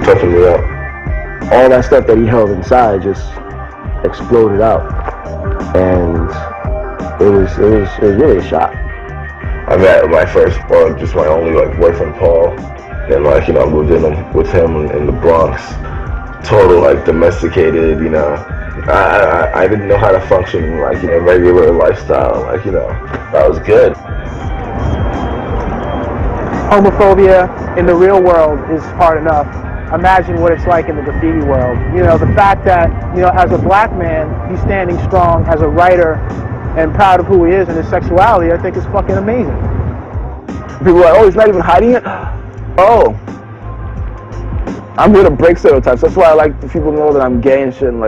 toughing me up. All that stuff that he held inside just exploded out, and it was really a shock. I met my first, or just my only boyfriend, Paul, and moved in with him in the Bronx. Total domesticated, I didn't know how to function in regular lifestyle, that was good. Homophobia in the real world is hard enough. Imagine what it's like in the graffiti world. The fact that, as a black man, he's standing strong as a writer and proud of who he is and his sexuality, I think is fucking amazing. People are like, oh, he's not even hiding it? Oh. I'm here to break stereotypes. That's why I like people know that I'm gay and shit, and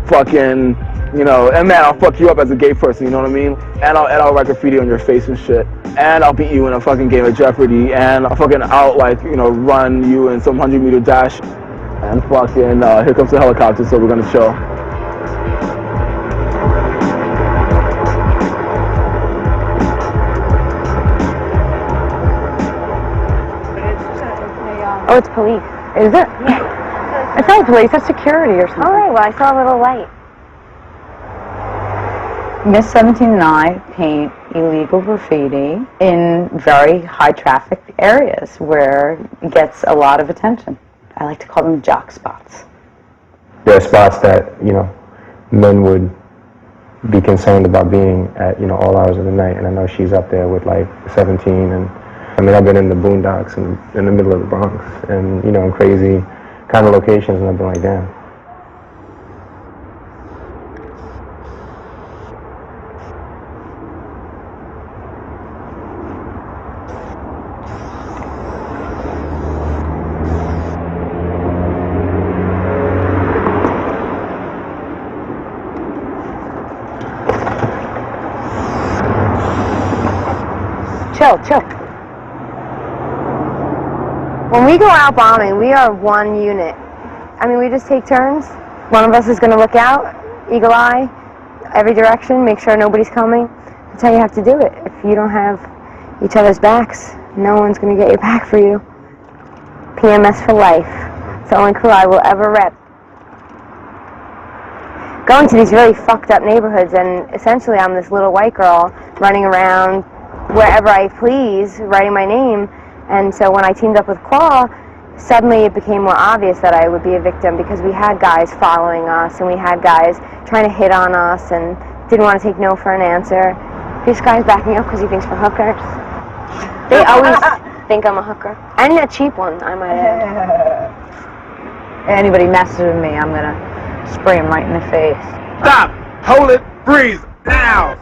fucking, and man, I'll fuck you up as a gay person, you know what I mean? And I'll write graffiti on your face and shit. And I'll beat you in a fucking game of Jeopardy, and I'll fucking run you in some 100-meter dash. And fucking, here comes the helicopter, so we're gonna chill. Oh, it's police. Is it? Yeah. I thought police, that's security or something. All right, well, I saw a little light. Miss 17 and I paint illegal graffiti in very high traffic areas where it gets a lot of attention. I like to call them jock spots. There are spots that, men would be concerned about being at, all hours of the night, and I know she's up there with 17, and I mean, I've been in the boondocks and in the middle of the Bronx and, in crazy kind of locations, and I've been like, damn. Chill. When we go out bombing, we are one unit. I mean, we just take turns. One of us is going to look out, eagle eye, every direction, make sure nobody's coming. That's how you have to do it. If you don't have each other's backs, no one's going to get your back for you. PMS for life. It's the only crew I will ever rep. Going to these really fucked up neighborhoods, and essentially I'm this little white girl running around wherever I please, writing my name. And so when I teamed up with Claw, suddenly it became more obvious that I would be a victim, because we had guys following us and we had guys trying to hit on us and didn't want to take no for an answer. This guy's backing up because he thinks we're hookers. They always think I'm a hooker. And a cheap one, I might add. Anybody messes with me, I'm gonna spray him right in the face. Stop! Hold it! Freeze! Now!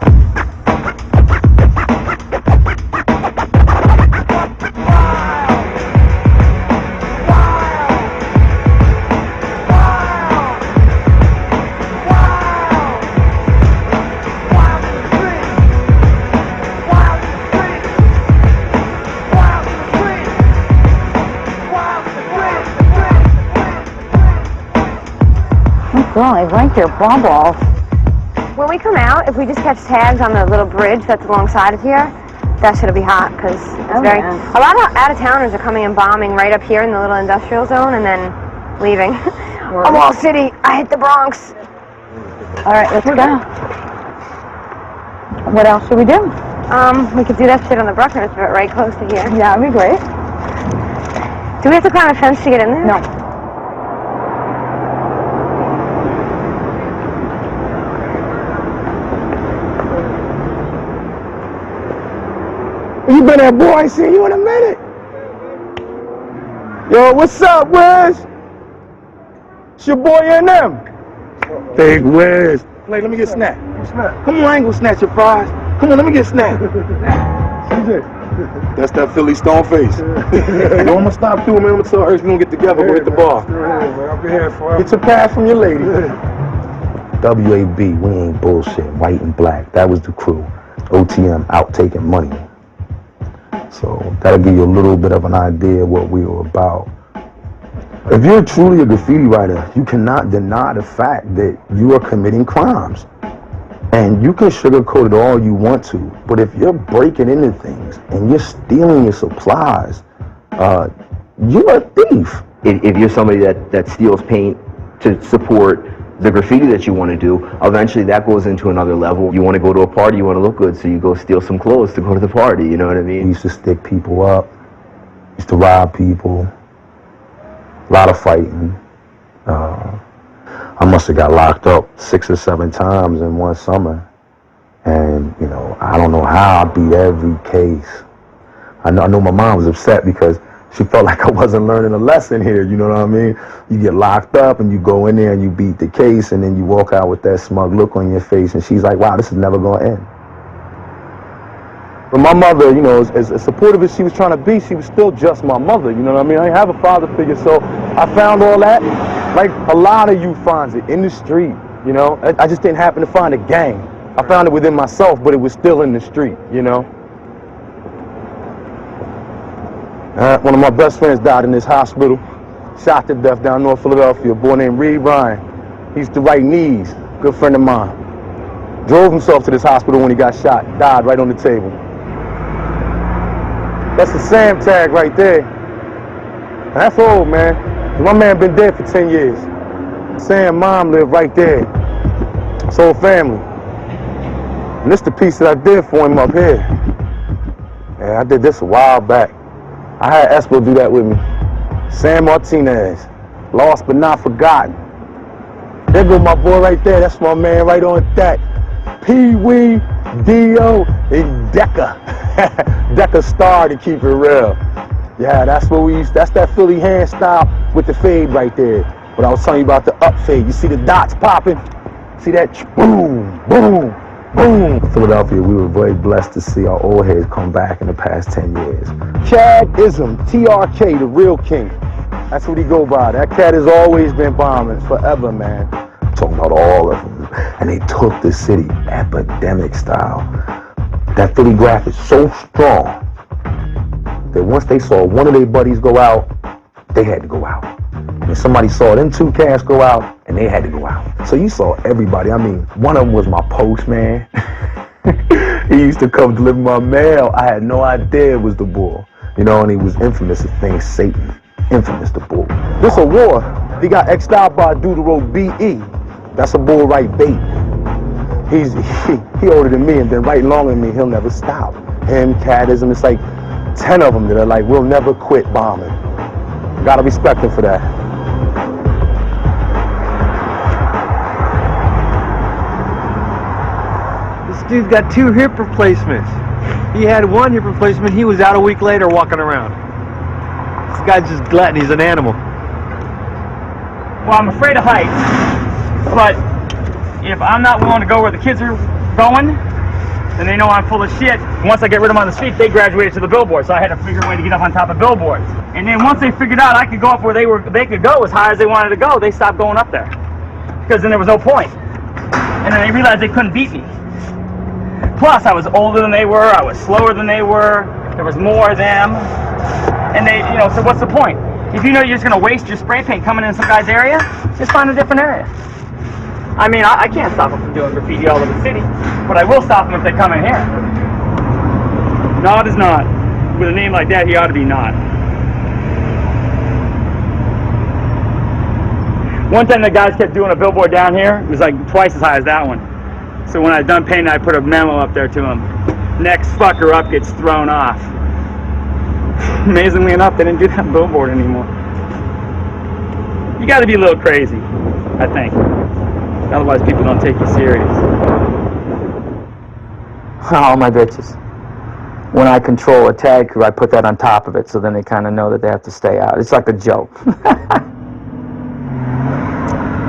Girl, I like your bubbles. When we come out, if we just catch tags on the little bridge that's alongside of here, that should be hot, because it's a lot of out-of-towners are coming and bombing right up here in the little industrial zone and then leaving. I'm Wall City, I hit the Bronx. All right, let's go. What else should we do? We could do that shit on the Bruckner's, but right close to here. Yeah, that'd be great. Do we have to climb a fence to get in there? No. You been there, boy? I ain't seen you in a minute. Yo, what's up, Wiz? It's your boy ENEM. Big Wiz. Wait, let me get a snack. Come on, I ain't gonna snatch your fries. Come on, let me get a snack. That's that Philly stone face. Yo, I'm gonna stop through, man. I'm gonna tell Ernst we gonna get together. We'll hit the bar. Get your pass from your lady. WAB, we ain't bullshit. White and black. That was the crew. OTM out taking money. So that'll give you a little bit of an idea of what we were about. If you're truly a graffiti writer, you cannot deny the fact that you are committing crimes. And you can sugarcoat it all you want to, but if you're breaking into things and you're stealing your supplies, you're a thief. if you're somebody that steals paint to support the graffiti that you want to do, eventually that goes into another level. You want to go to a party, you want to look good, so you go steal some clothes to go to the party, you know what I mean? We used to stick people up, used to rob people, a lot of fighting. I must have got locked up 6 or 7 times in one summer. And, you know, I don't know how I beat every case. I know my mom was upset because she felt like I wasn't learning a lesson here, you know what I mean? You get locked up and you go in there and you beat the case and then you walk out with that smug look on your face and she's like, wow, this is never going to end. But my mother, you know, as supportive as she was trying to be, she was still just my mother, you know what I mean? I didn't have a father figure, so I found all that, like a lot of youth finds it, in the street, you know? I just didn't happen to find a gang. I found it within myself, but it was still in the street, you know? One of my best friends died in this hospital, shot to death down North Philadelphia, a boy named Reed Ryan. He used to write knees, good friend of mine. Drove himself to this hospital when he got shot, died right on the table. That's the Sam tag right there. And that's old, man. My man been dead for 10 years. Sam mom lived right there. His whole family. And this the piece that I did for him up here. Yeah, I did this a while back. I had Espo do that with me. Sam Martinez, lost but not forgotten. There go my boy right there, that's my man right on that. Pee-wee, Dio, and Deca. Deca Star to keep it real. Yeah, that's what we used, that's that Philly hand style with the fade right there. But I was telling you about the up fade. You see the dots popping? See that? Boom, boom, boom. Philadelphia, we were very blessed to see our old heads come back in the past 10 years. Chad-ism, TRK, the real king. That's what he go by. That cat has always been bombing, forever, man. Talking about all of them. And they took the city epidemic style. That Philly graph is so strong that once they saw one of their buddies go out, they had to go out. And somebody saw them 2 cats go out, and they had to go out. So you saw everybody. I mean, one of them was my postman. He used to come deliver my mail. I had no idea it was the bull. You know, and he was infamous as things Satan. Infamous the bull. This a war. He got X'd out by a dude who wrote B.E. That's a bull right bait. He older than me and been writing longer than me. He'll never stop. Him, Cadism, it's like 10 of them that are like, we'll never quit bombing. Gotta respect him for that. This dude's got 2 hip replacements. He had 1 hip replacement, he was out a week later walking around. This guy's just glutton, he's an animal. Well, I'm afraid of heights, but if I'm not willing to go where the kids are going, then they know I'm full of shit. Once I get rid of them on the street, they graduated to the billboard, so I had to figure a way to get up on top of billboards. And then once they figured out I could go up where they could go as high as they wanted to go, they stopped going up there. Because then there was no point. And then they realized they couldn't beat me. Plus, I was older than they were, I was slower than they were, there was more of them. And they, you know, so what's the point? If you know you're just gonna waste your spray paint coming in some guy's area, just find a different area. I mean, I can't stop them from doing graffiti all over the city, but I will stop them if they come in here. Nod is not. With a name like that, he ought to be not. One time the guys kept doing a billboard down here. It was like twice as high as that one. So when I was done painting, I put a memo up there to him. Next fucker up gets thrown off. Amazingly enough, they didn't do that billboard anymore. You gotta be a little crazy, I think. Otherwise people don't take you serious. All my bitches. When I control a tag crew, I put that on top of it so then they kind of know that they have to stay out. It's like a joke.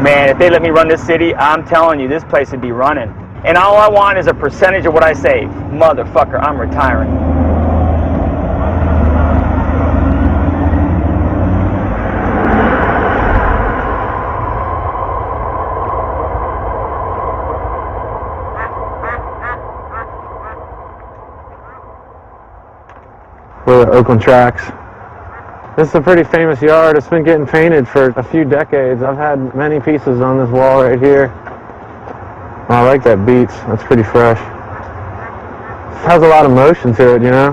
Man, if they let me run this city, I'm telling you, this place would be running. And all I want is a percentage of what I save. Motherfucker, I'm retiring. We're at Oakland Tracks. This is a pretty famous yard. It's been getting painted for a few decades. I've had many pieces on this wall right here. Oh, I like that Beats. That's pretty fresh. It has a lot of motion to it, you know.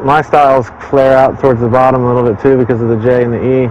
My styles flare out towards the bottom a little bit too because of the J and the E.